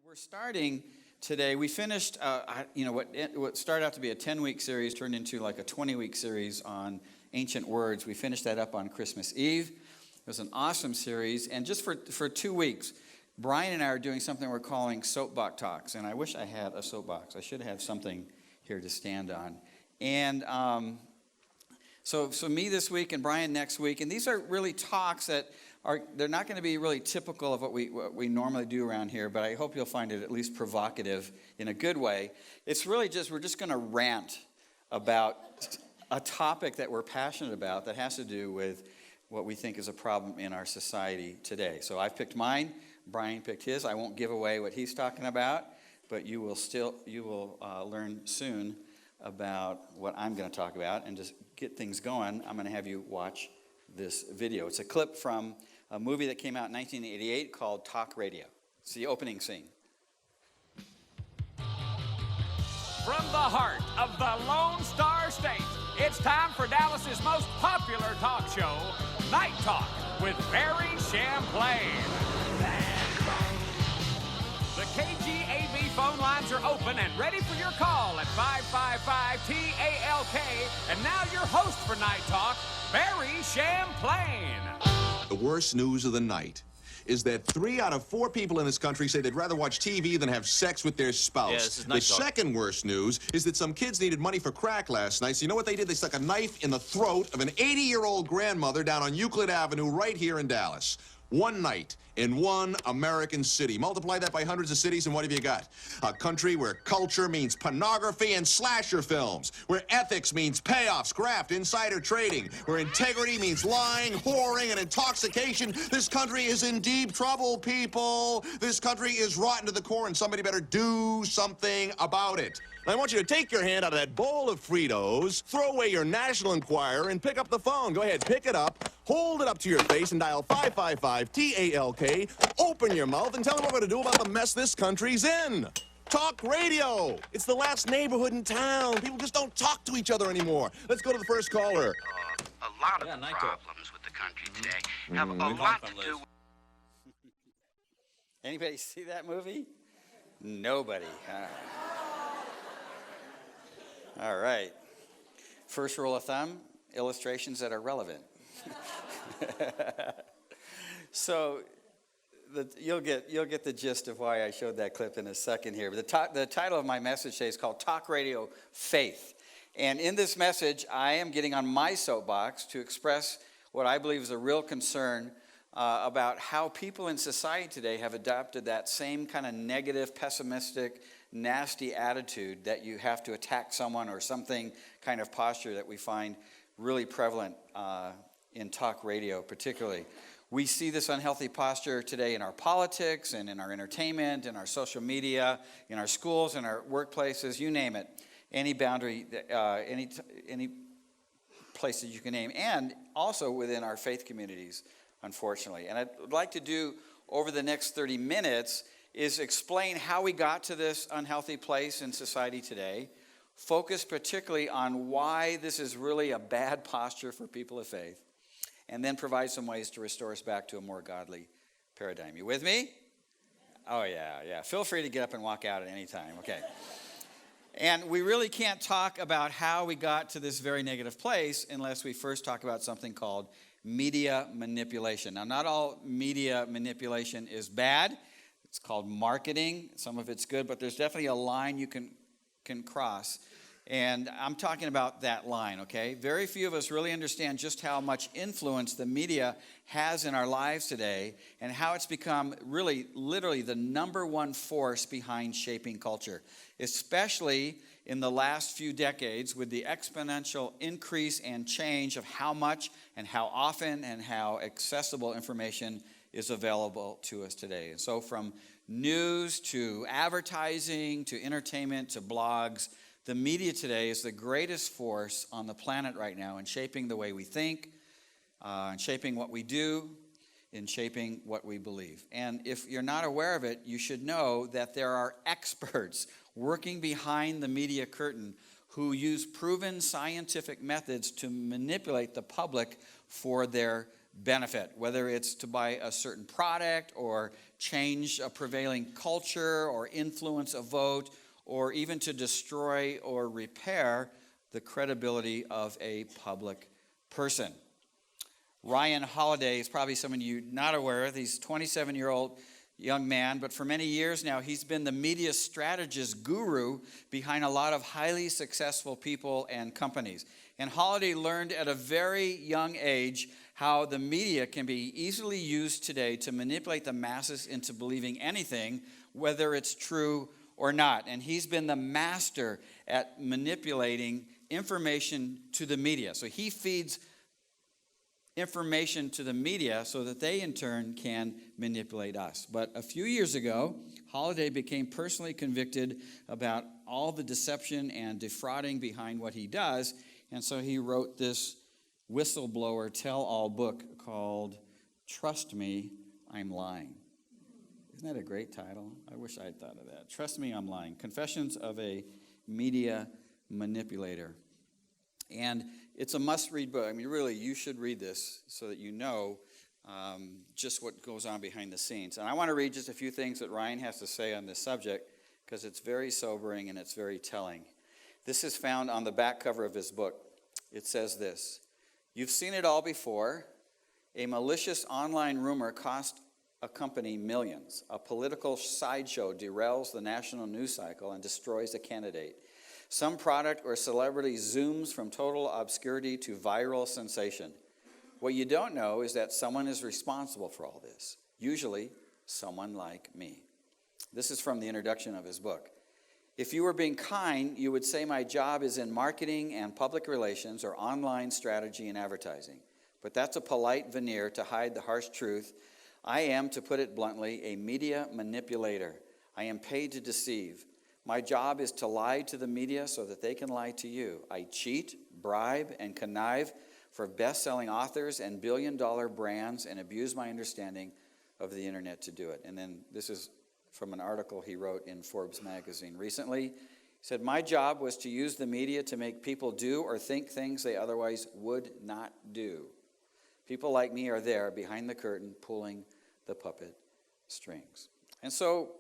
We're starting today. We finished, what started out to be a 10-week series turned into like a 20-week series on ancient words. We finished that up on Christmas Eve. It was an awesome series. And just for 2 weeks, Brian and I are doing something we're calling Soapbox Talks. And I wish I had a soapbox. I should have something here to stand on. And so me this week and Brian next week. And these are really talks that they're not going to be really typical of what we normally do around here, but I hope you'll find it at least provocative in a good way. It's really we're just going to rant about a topic that we're passionate about that has to do with what we think is a problem in our society today. So I've picked mine, Brian picked his. I won't give away what he's talking about, but you will learn soon about what I'm going to talk about. And just get things going, I'm going to have you watch this video. It's a clip from a movie that came out in 1988 called Talk Radio. It's the opening scene. From the heart of the Lone Star State, it's time for Dallas's most popular talk show, Night Talk with Barry Champlain. The KGAV phone lines are open and ready for your call at 555-TALK. And now your host for Night Talk, Barry Champlain. The worst news of the night is that 3 out of 4 people in this country say they'd rather watch TV than have sex with their spouse. Yeah, this is Night Talk. Second worst news is that some kids needed money for crack last night. So you know what they did? They stuck a knife in the throat of an 80-year-old grandmother down on Euclid Avenue right here in Dallas. One night in one American city. Multiply that by hundreds of cities, and what have you got? A country where culture means pornography and slasher films, where ethics means payoffs, graft, insider trading, where integrity means lying, whoring, and intoxication. This country is in deep trouble, people. This country is rotten to the core, and somebody better do something about it. I want you to take your hand out of that bowl of Fritos, throw away your National Enquirer, and pick up the phone. Go ahead, pick it up, hold it up to your face, and dial 555-TALK. Open your mouth and tell them what we're going to do about the mess this country's in. Talk radio. It's the last neighborhood in town. People just don't talk to each other anymore. Let's go to the first caller. A lot of the problems with the country today have a lot to do with... Anybody see that movie? Nobody. All right. First rule of thumb, illustrations that are relevant. So you'll get the gist of why I showed that clip in a second here. But the title of my message today is called Talk Radio Faith. And in this message, I am getting on my soapbox to express what I believe is a real concern about how people in society today have adopted that same kind of negative, pessimistic, nasty attitude that you have to attack someone or something kind of posture that we find really prevalent in talk radio particularly. We see this unhealthy posture today in our politics and in our entertainment, in our social media, in our schools, in our workplaces, you name it. Any boundary, any place that you can name, and also within our faith communities, unfortunately. And I'd like to do over the next 30 minutes is explain how we got to this unhealthy place in society today, focus particularly on why this is really a bad posture for people of faith, and then provide some ways to restore us back to a more godly paradigm. You with me? Oh, yeah. Feel free to get up and walk out at any time, okay. And we really can't talk about how we got to this very negative place unless we first talk about something called media manipulation. Now, not all media manipulation is bad. It's called marketing. Some of it's good, but there's definitely a line you can cross. And I'm talking about that line, okay? Very few of us really understand just how much influence the media has in our lives today and how it's become really, literally the number one force behind shaping culture, especially in the last few decades with the exponential increase and change of how much and how often and how accessible information is available to us today. And so from news to advertising to entertainment to blogs, the media today is the greatest force on the planet right now in shaping the way we think, in shaping what we do, in shaping what we believe. And if you're not aware of it, you should know that there are experts working behind the media curtain who use proven scientific methods to manipulate the public for their benefit, whether it's to buy a certain product or change a prevailing culture or influence a vote or even to destroy or repair the credibility of a public person. Ryan Holiday is probably some of you not aware of. He's a 27-year-old young man, but for many years now, he's been the media strategist guru behind a lot of highly successful people and companies. And Holiday learned at a very young age how the media can be easily used today to manipulate the masses into believing anything, whether it's true or not. And he's been the master at manipulating information to the media. So he feeds information to the media so that they in turn can manipulate us. But a few years ago, Holiday became personally convicted about all the deception and defrauding behind what he does, and so he wrote this whistleblower tell-all book called Trust Me, I'm Lying. Isn't that a great title? I wish I had thought of that. Trust Me, I'm Lying. Confessions of a Media Manipulator. And it's a must-read book. I mean, really, you should read this so that you know just what goes on behind the scenes. And I want to read just a few things that Ryan has to say on this subject because it's very sobering and it's very telling. This is found on the back cover of his book. It says this: "You've seen it all before. A malicious online rumor cost a company millions. A political sideshow derails the national news cycle and destroys a candidate. Some product or celebrity zooms from total obscurity to viral sensation. What you don't know is that someone is responsible for all this, usually someone like me." This is from the introduction of his book. "If you were being kind, you would say my job is in marketing and public relations or online strategy and advertising. But that's a polite veneer to hide the harsh truth. I am, to put it bluntly, a media manipulator. I am paid to deceive. My job is to lie to the media so that they can lie to you. I cheat, bribe, and connive for best-selling authors and billion-dollar brands and abuse my understanding of the internet to do it." And then this is from an article he wrote in Forbes magazine recently. He said, "My job was to use the media to make people do or think things they otherwise would not do. People like me are there behind the curtain pulling the puppet strings." And so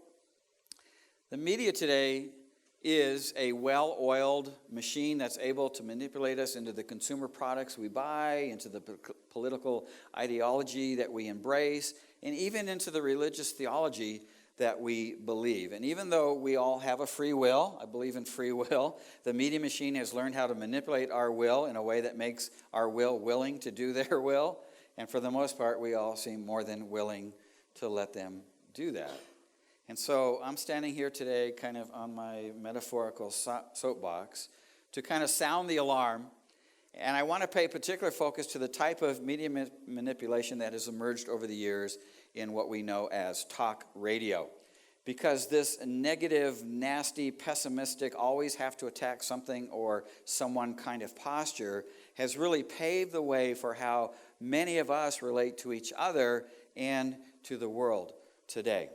the media today is a well-oiled machine that's able to manipulate us into the consumer products we buy, into the political ideology that we embrace, and even into the religious theology that we believe. And even though we all have a free will, I believe in free will, the media machine has learned how to manipulate our will in a way that makes our will willing to do their will. And for the most part, we all seem more than willing to let them do that. And so I'm standing here today kind of on my metaphorical soapbox to kind of sound the alarm. And I want to pay particular focus to the type of media manipulation that has emerged over the years in what we know as talk radio. Because this negative, nasty, pessimistic, always have to attack something or someone kind of posture has really paved the way for how many of us relate to each other and to the world today.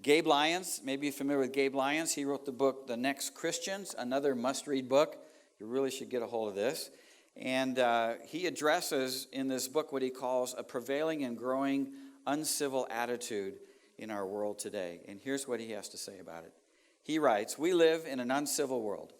Gabe Lyons, maybe you're familiar with Gabe Lyons. He wrote the book, The Next Christians, another must-read book. You really should get a hold of this. And he addresses in this book what he calls a prevailing and growing uncivil attitude in our world today. And here's what he has to say about it. He writes, "We live in an uncivil world.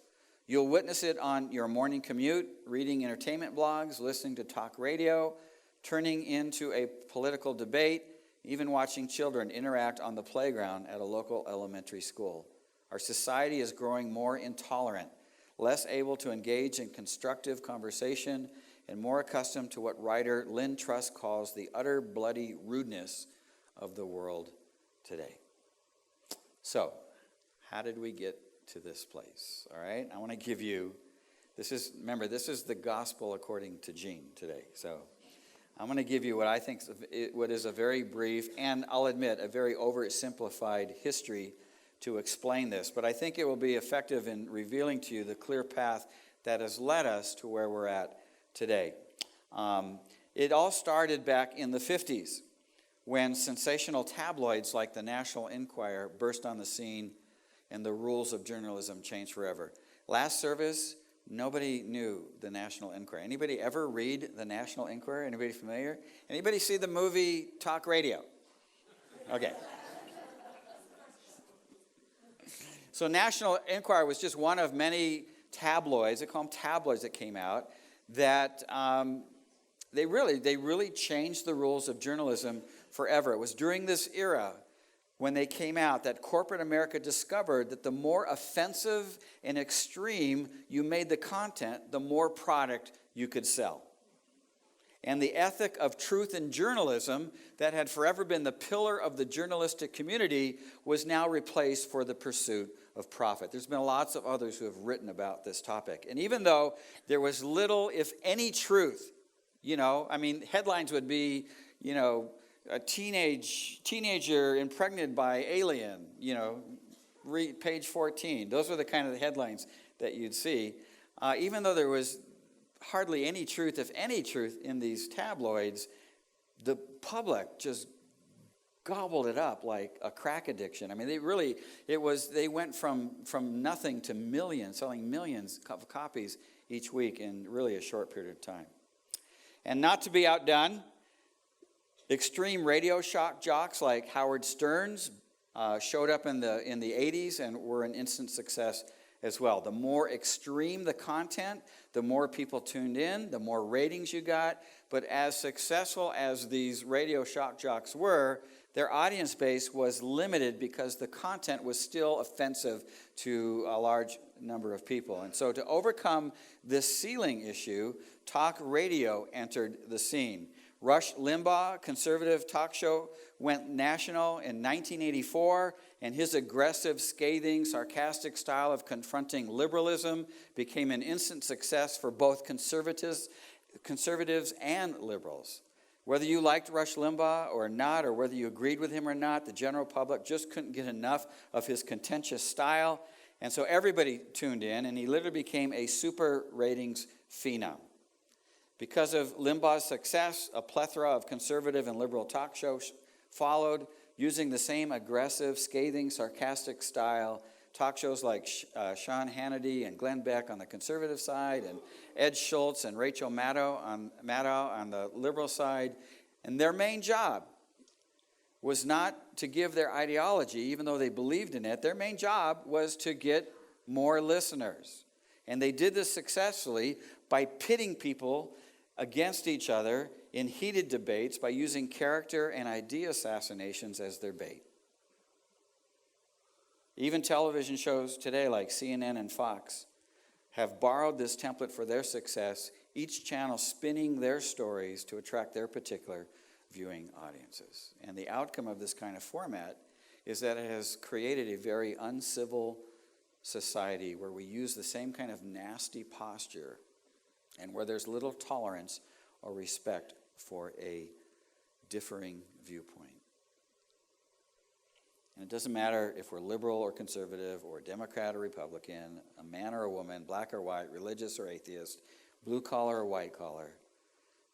You'll witness it on your morning commute, reading entertainment blogs, listening to talk radio, turning into a political debate, even watching children interact on the playground at a local elementary school. Our society is growing more intolerant, less able to engage in constructive conversation, and more accustomed to what writer Lynn Truss calls the utter bloody rudeness of the world today." So, how did we get to this place? All right, I want to give you, this is the gospel according to Gene today. So, I'm going to give you what I think what is a very brief, and I'll admit, a very oversimplified history to explain this. But I think it will be effective in revealing to you the clear path that has led us to where we're at today. It all started back in the 50s when sensational tabloids like the National Enquirer burst on the scene and the rules of journalism changed forever. Last service, nobody knew the National Enquirer. Anybody ever read the National Enquirer? Anybody familiar? Anybody see the movie Talk Radio? Okay. So National Enquirer was just one of many tabloids, they call them tabloids, that came out, that they really changed the rules of journalism forever. It was during this era when they came out that corporate America discovered that the more offensive and extreme you made the content, the more product you could sell. And the ethic of truth in journalism that had forever been the pillar of the journalistic community was now replaced for the pursuit of profit. There's been lots of others who have written about this topic. And even though there was little, if any, truth, headlines would be, a teenager impregnated by alien, read page 14. Those were the kind of headlines that you'd see. Even though there was hardly any truth, if any truth, in these tabloids, the public just gobbled it up like a crack addiction. I mean, they went from nothing to millions, selling millions of copies each week in really a short period of time. And not to be outdone, extreme radio shock jocks like Howard Stern's showed up in the 80s and were an instant success as well. The more extreme the content, the more people tuned in, the more ratings you got. But as successful as these radio shock jocks were, their audience base was limited because the content was still offensive to a large number of people. And so to overcome this ceiling issue, talk radio entered the scene. Rush Limbaugh, conservative talk show, went national in 1984, and his aggressive, scathing, sarcastic style of confronting liberalism became an instant success for both conservatives and liberals. Whether you liked Rush Limbaugh or not, or whether you agreed with him or not, the general public just couldn't get enough of his contentious style, and so everybody tuned in, and he literally became a super ratings phenom. Because of Limbaugh's success, a plethora of conservative and liberal talk shows followed, using the same aggressive, scathing, sarcastic style. Talk shows like Sean Hannity and Glenn Beck on the conservative side, and Ed Schultz and Rachel Maddow on the liberal side. And their main job was not to give their ideology, even though they believed in it. Their main job was to get more listeners. And they did this successfully by pitting people against each other in heated debates by using character and idea assassinations as their bait. Even television shows today like CNN and Fox have borrowed this template for their success, each channel spinning their stories to attract their particular viewing audiences. And the outcome of this kind of format is that it has created a very uncivil society where we use the same kind of nasty posture and where there's little tolerance or respect for a differing viewpoint. And it doesn't matter if we're liberal or conservative or Democrat or Republican, a man or a woman, black or white, religious or atheist, blue collar or white collar.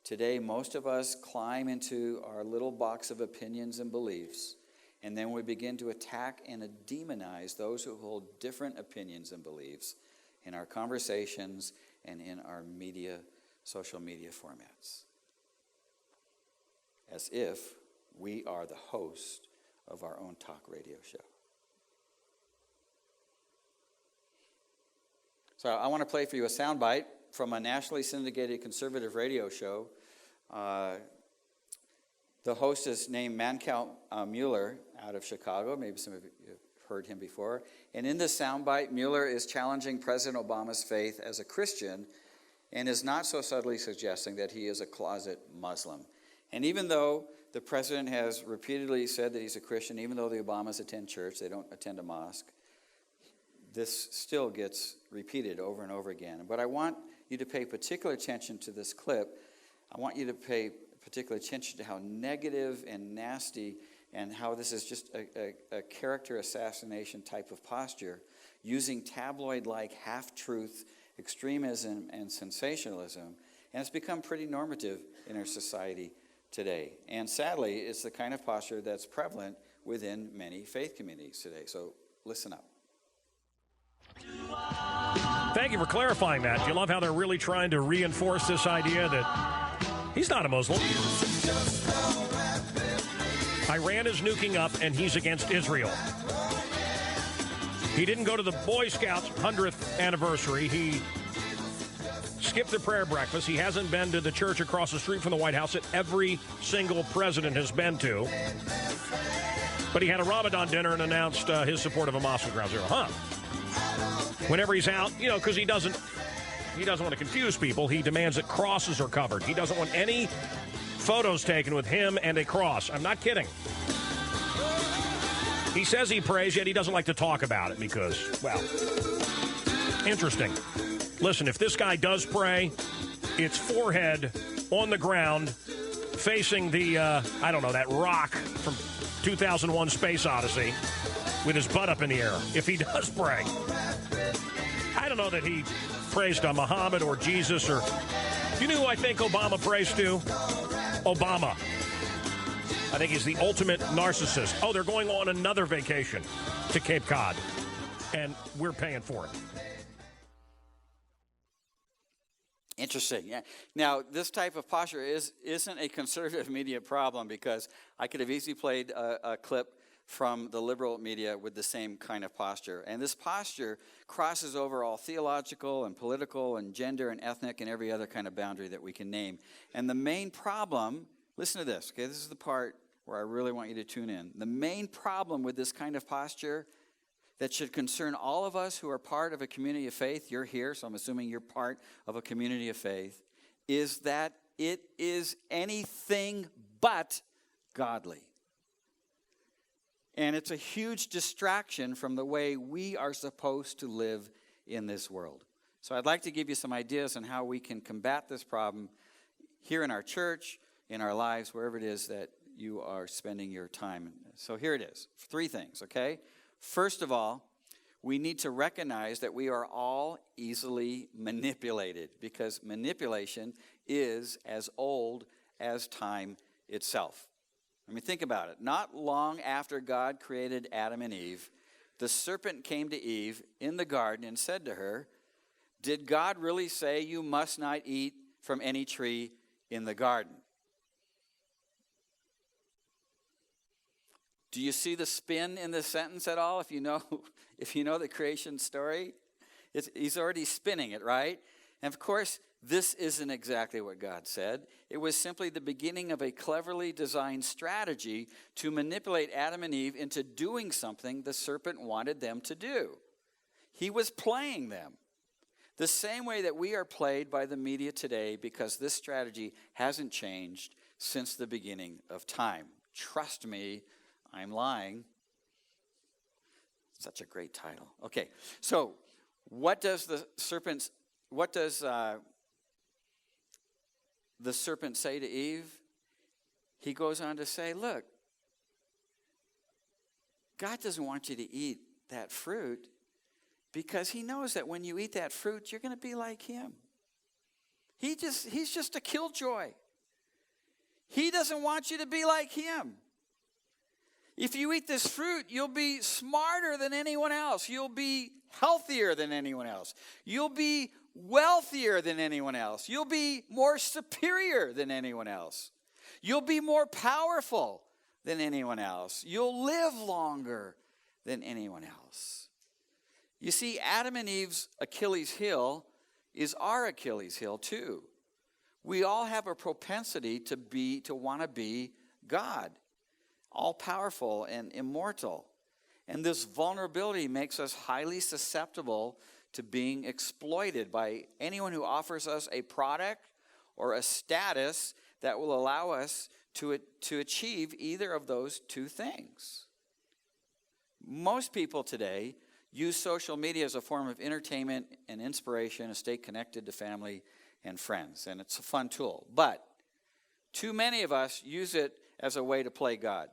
Today, most of us climb into our little box of opinions and beliefs, and then we begin to attack and demonize those who hold different opinions and beliefs in our conversations and in our social media formats, as if we are the host of our own talk radio show. So I want to play for you a soundbite from a nationally syndicated conservative radio show. The host is named Mancal Mueller out of Chicago. Maybe some of you have heard him before. And in this soundbite, Mueller is challenging President Obama's faith as a Christian and is not so subtly suggesting that he is a closet Muslim. And even though the president has repeatedly said that he's a Christian, even though the Obamas attend church, they don't attend a mosque, this still gets repeated over and over again. But I want you to pay particular attention to this clip. I want you to pay particular attention to how negative and nasty and how this is just a character assassination type of posture, using tabloid-like half-truth, extremism, and sensationalism. And it's become pretty normative in our society today. And sadly, it's the kind of posture that's prevalent within many faith communities today. So listen up. Thank you for clarifying that. Do you love how they're really trying to reinforce this idea that he's not a Muslim? Iran is nuking up and he's against Israel. He didn't go to the Boy Scouts 100th anniversary. He skipped the prayer breakfast. He hasn't been to the church across the street from the White House that every single president has been to. But he had a Ramadan dinner and announced his support of Hamas with Ground Zero. Whenever he's out, because he doesn't want to confuse people. He demands that crosses are covered. He doesn't want any photos taken with him and a cross. I'm not kidding. He says he prays, yet he doesn't like to talk about it because, well, interesting. Listen, if this guy does pray, it's forehead on the ground facing the, that rock from 2001 Space Odyssey with his butt up in the air, if he does pray. I don't know that he prays to Muhammad or Jesus or... You know who I think Obama prays to? Obama. I think he's the ultimate narcissist. Oh, they're going on another vacation to Cape Cod, and we're paying for it. Interesting. Yeah. Now, this type of posture isn't a conservative media problem, because I could have easily played a clip from the liberal media with the same kind of posture. And this posture crosses over all theological and political and gender and ethnic and every other kind of boundary that we can name. And the main problem, listen to this, okay? This is the part where I really want you to tune in. The main problem with this kind of posture that should concern all of us who are part of a community of faith, you're here, so I'm assuming you're part of a community of faith, is that it is anything but godly. And it's a huge distraction from the way we are supposed to live in this world. So I'd like to give you some ideas on how we can combat this problem here in our church, in our lives, wherever it is that you are spending your time. So here it is, 3 things, okay? First of all, we need to recognize that we are all easily manipulated, because manipulation is as old as time itself. I mean, think about it. Not long after God created Adam and Eve, the serpent came to Eve in the garden and said to her, "Did God really say you must not eat from any tree in the garden?" Do you see the spin in this sentence at all? If you know the creation story, he's already spinning it, right? And of course, this isn't exactly what God said. It was simply the beginning of a cleverly designed strategy to manipulate Adam and Eve into doing something the serpent wanted them to do. He was playing them the same way that we are played by the media today, because this strategy hasn't changed since the beginning of time. Trust me, I'm lying. Such a great title. Okay, so what does the serpent say to Eve? He goes on to say, look, God doesn't want you to eat that fruit, because he knows that when you eat that fruit, you're going to be like him. He's just a killjoy. He doesn't want you to be like him. If you eat this fruit, you'll be smarter than anyone else. You'll be healthier than anyone else. You'll be wealthier than anyone else. You'll be more superior than anyone else. You'll be more powerful than anyone else. You'll live longer than anyone else. You see, Adam and Eve's Achilles heel is our Achilles heel too. We all have a propensity to want to be God, all-powerful and immortal. And this vulnerability makes us highly susceptible to being exploited by anyone who offers us a product or a status that will allow us to achieve either of those 2 things. Most people today use social media as a form of entertainment and inspiration to stay connected to family and friends, and it's a fun tool. But too many of us use it as a way to play God.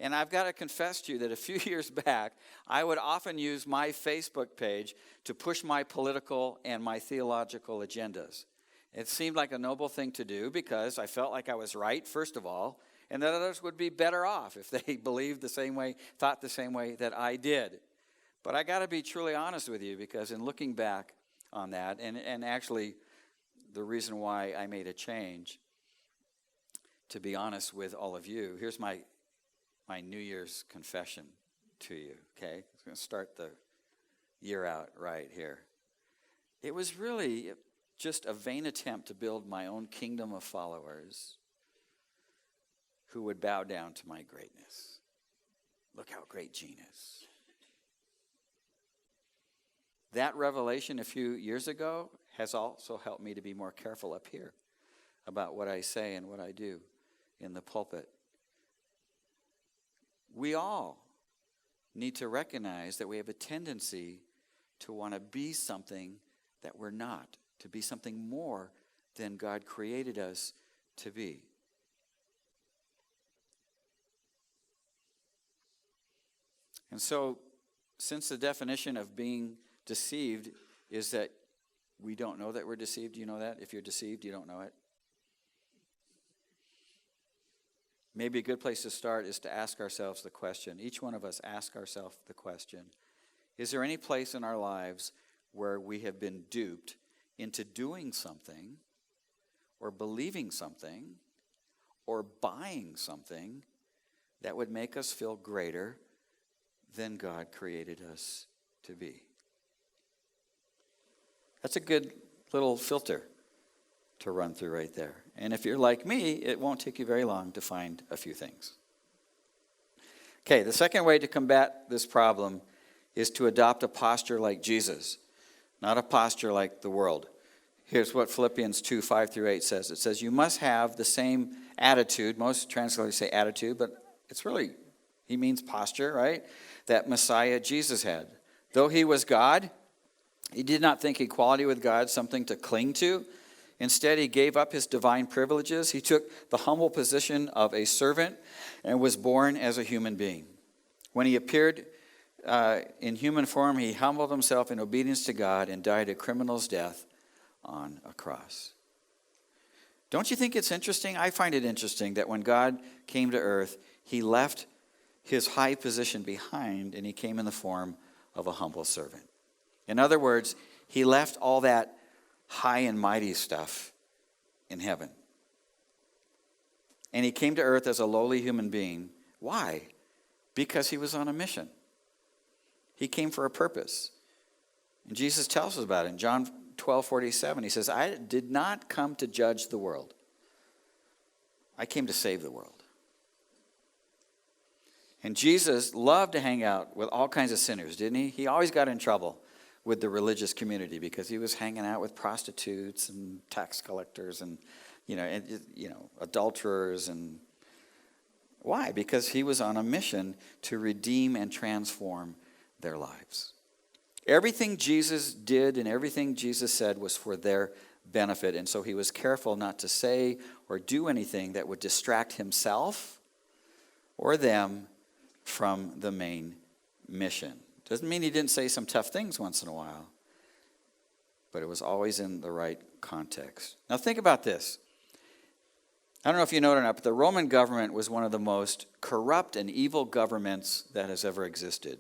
And I've got to confess to you that a few years back, I would often use my Facebook page to push my political and my theological agendas. It seemed like a noble thing to do, because I felt like I was right, first of all, and that others would be better off if they believed the same way, thought the same way that I did. But I got to be truly honest with you, because in looking back on that, and actually the reason why I made a change, to be honest with all of you, here's my New Year's confession to you, okay? I'm going to start the year out right here. It was really just a vain attempt to build my own kingdom of followers who would bow down to my greatness. Look how great Gene is. That revelation a few years ago has also helped me to be more careful up here about what I say and what I do in the pulpit. We all need to recognize that we have a tendency to want to be something that we're not, to be something more than God created us to be. And so, since the definition of being deceived is that we don't know that we're deceived, do you know that? If you're deceived, you don't know it. Maybe a good place to start is to ask ourselves the question. Each one of us ask ourselves the question, is there any place in our lives where we have been duped into doing something or believing something or buying something that would make us feel greater than God created us to be? That's a good little filter to run through right there. And if you're like me, it won't take you very long to find a few things. Okay, the second way to combat this problem is to adopt a posture like Jesus, not a posture like the world. Here's what Philippians 2, 5 through 8 says. It says, you must have the same attitude. Most translators say attitude, but it's really, he means posture, right? That Messiah Jesus had. Though he was God, he did not think equality with God something to cling to. Instead, he gave up his divine privileges. He took the humble position of a servant and was born as a human being. When he appeared in human form, he humbled himself in obedience to God and died a criminal's death on a cross. Don't you think it's interesting? I find it interesting that when God came to earth, he left his high position behind and he came in the form of a humble servant. In other words, he left all that high and mighty stuff in heaven. And he came to earth as a lowly human being. Why? Because he was on a mission. He came for a purpose. And Jesus tells us about it in John 12:47. He says, I did not come to judge the world. I came to save the world. And Jesus loved to hang out with all kinds of sinners, didn't he? He always got in trouble with the religious community because he was hanging out with prostitutes and tax collectors and adulterers. And why? Because he was on a mission to redeem and transform their lives. Everything Jesus did and everything Jesus said was for their benefit, and so he was careful not to say or do anything that would distract himself or them from the main mission. Doesn't mean he didn't say some tough things once in a while, but it was always in the right context. Now think about this. I don't know if you know it or not, but the Roman government was one of the most corrupt and evil governments that has ever existed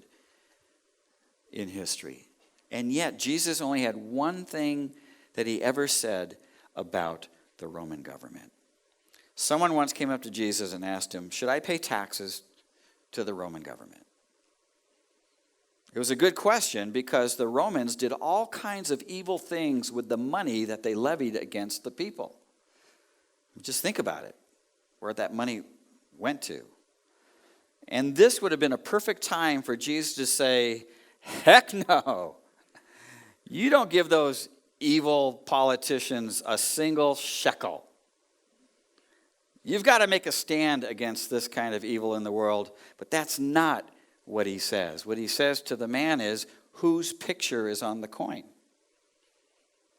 in history. And yet Jesus only had one thing that he ever said about the Roman government. Someone once came up to Jesus and asked him, should I pay taxes to the Roman government? It was a good question because the Romans did all kinds of evil things with the money that they levied against the people. Just think about it, where that money went to. And this would have been a perfect time for Jesus to say, heck no. You don't give those evil politicians a single shekel. You've got to make a stand against this kind of evil in the world, but that's not what he says. What he says to the man is, whose picture is on the coin?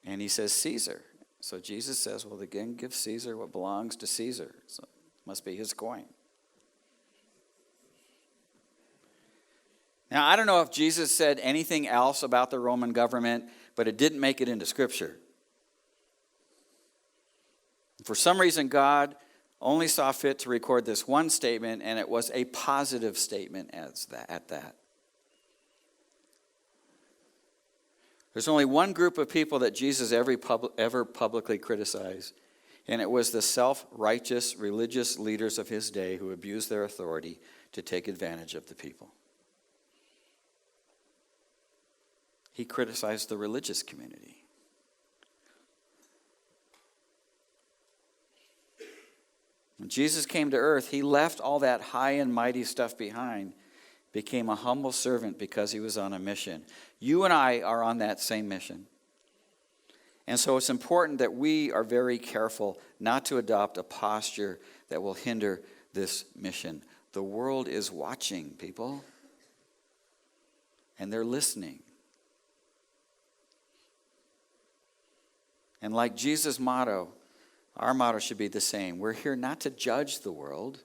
And he says, Caesar. So Jesus says, well, again, give Caesar what belongs to Caesar. So it must be his coin. Now, I don't know if Jesus said anything else about the Roman government, but it didn't make it into Scripture. For some reason, God only saw fit to record this one statement, and it was a positive statement at that. There's only one group of people that Jesus ever publicly criticized, and it was the self-righteous religious leaders of his day who abused their authority to take advantage of the people. he criticized the religious community. When Jesus came to earth, he left all that high and mighty stuff behind, became a humble servant because he was on a mission. You and I are on that same mission. And so it's important that we are very careful not to adopt a posture that will hinder this mission. The world is watching, people, and they're listening. And like Jesus' motto, our motto should be the same. We're here not to judge the world.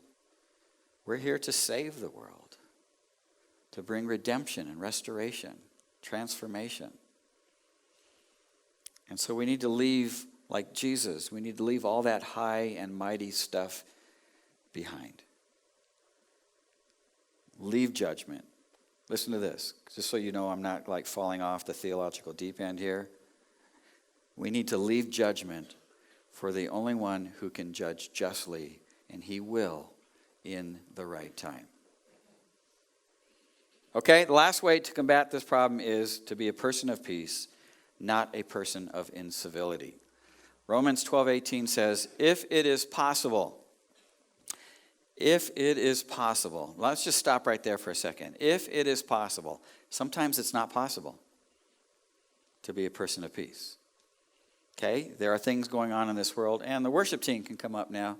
We're here to save the world, to bring redemption and restoration, transformation. And so we need to leave, like Jesus, we need to leave all that high and mighty stuff behind. Leave judgment. Listen to this, just so you know I'm not like falling off the theological deep end here. We need to leave judgment for the only one who can judge justly, and he will in the right time. Okay, the last way to combat this problem is to be a person of peace, not a person of incivility. Romans 12:18 says, if it is possible, let's just stop right there for a second. If it is possible, sometimes it's not possible to be a person of peace. Okay, there are things going on in this world, and the worship team can come up now,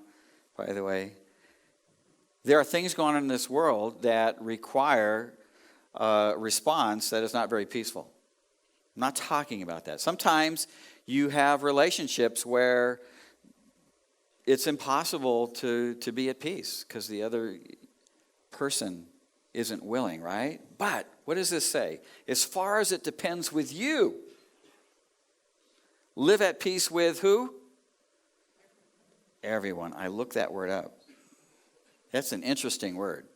by the way. There are things going on in this world that require a response that is not very peaceful. I'm not talking about that. Sometimes you have relationships where it's impossible to be at peace because the other person isn't willing, right? But what does this say? As far as it depends with you, live at peace with who? Everyone. I looked that word up. That's an interesting word.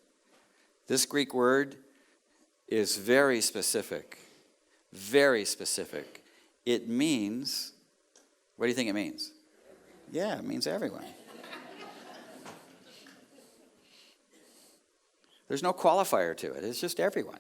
This Greek word is very specific. Very specific. It means, what do you think it means? Yeah, it means everyone. There's no qualifier to it. It's just everyone.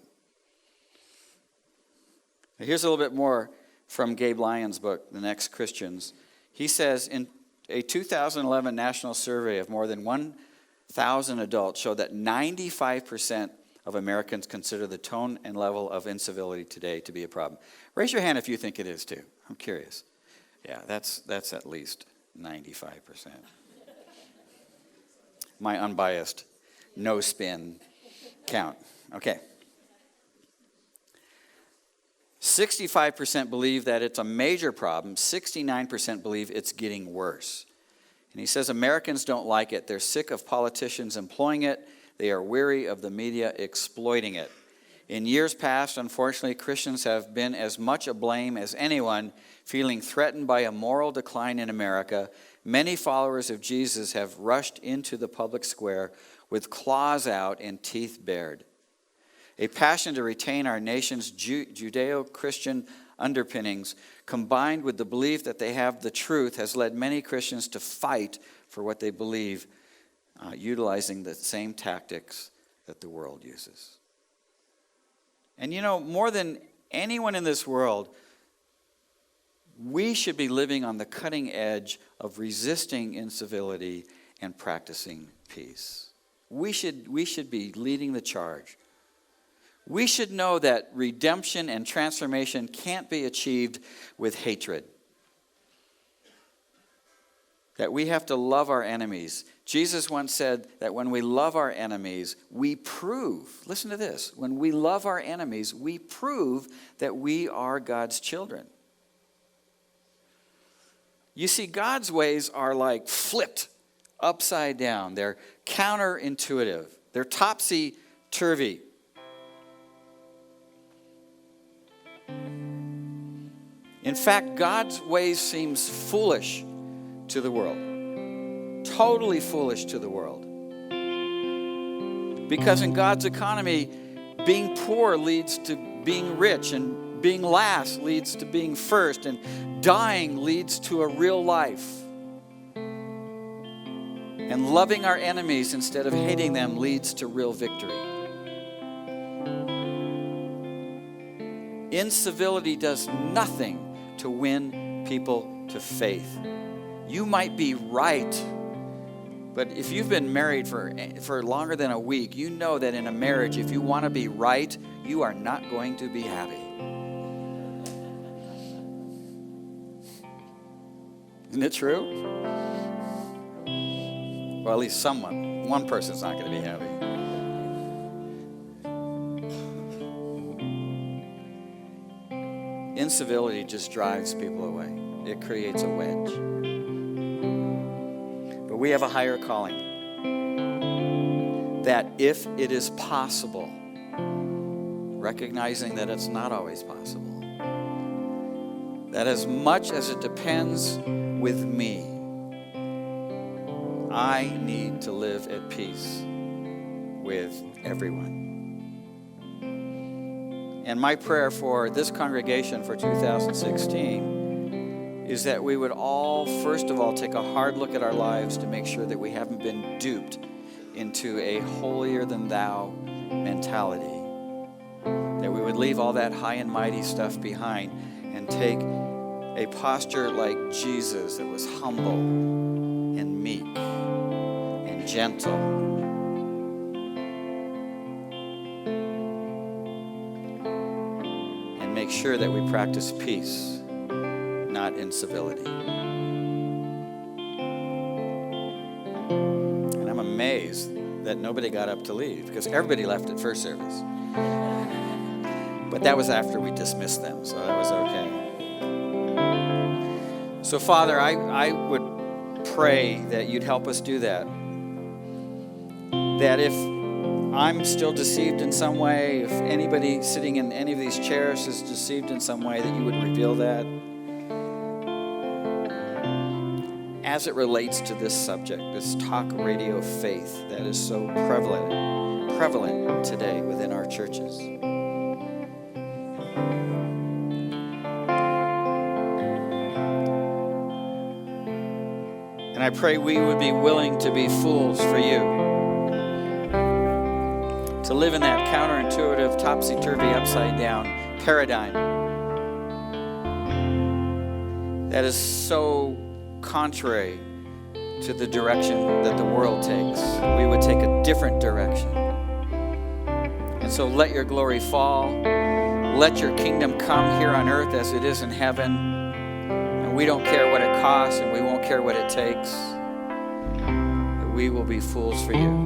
Now, here's a little bit more from Gabe Lyons' book, The Next Christians. He says, in a 2011 national survey of more than 1,000 adults showed that 95% of Americans consider the tone and level of incivility today to be a problem. Raise your hand if you think it is too. I'm curious. Yeah, that's at least 95%. My unbiased, no spin count. Okay. 65% believe that it's a major problem. 69% believe it's getting worse. And he says Americans don't like it. They're sick of politicians employing it. They are weary of the media exploiting it. In years past, unfortunately, Christians have been as much a blame as anyone, feeling threatened by a moral decline in America. Many followers of Jesus have rushed into the public square with claws out and teeth bared. A passion to retain our nation's Judeo-Christian underpinnings, combined with the belief that they have the truth, has led many Christians to fight for what they believe, utilizing the same tactics that the world uses. And you know, more than anyone in this world, we should be living on the cutting edge of resisting incivility and practicing peace. We should be leading the charge. We should know that redemption and transformation can't be achieved with hatred. That we have to love our enemies. Jesus once said that when we love our enemies, we prove, listen to this, when we love our enemies, we prove that we are God's children. You see, God's ways are like flipped upside down. They're counterintuitive. They're topsy-turvy. In fact, God's ways seems foolish to the world. Totally foolish to the world. Because in God's economy, being poor leads to being rich, and being last leads to being first, and dying leads to a real life. And loving our enemies instead of hating them leads to real victory. Incivility does nothing to win people to faith. You might be right, but if you've been married for longer than a week, you know that in a marriage, if you want to be right, you are not going to be happy. Isn't it true? Well, at least one person's not going to be happy. Incivility just drives people away. It creates a wedge. But we have a higher calling. That if it is possible, recognizing that it's not always possible, that as much as it depends with me, I need to live at peace with everyone. And my prayer for this congregation for 2016 is that we would all, first of all, take a hard look at our lives to make sure that we haven't been duped into a holier-than-thou mentality. That we would leave all that high and mighty stuff behind and take a posture like Jesus that was humble and meek and gentle. And make sure that we practice peace, not incivility. And I'm amazed that nobody got up to leave, because everybody left at first service. But that was after we dismissed them, so that was okay. So, Father, I would pray that you'd help us do that. That if I'm still deceived in some way, if anybody sitting in any of these chairs is deceived in some way, that you would reveal that. As it relates to this subject, this talk radio faith that is so prevalent today within our churches. And I pray we would be willing to be fools for you, to live in that counterintuitive, topsy-turvy, upside-down paradigm that is so contrary to the direction that the world takes. We would take a different direction. And so let your glory fall. Let your kingdom come here on earth as it is in heaven. And we don't care what it costs, and we won't care what it takes. But we will be fools for you.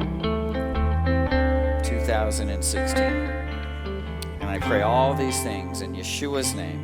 2016. And I pray all these things in Yeshua's name.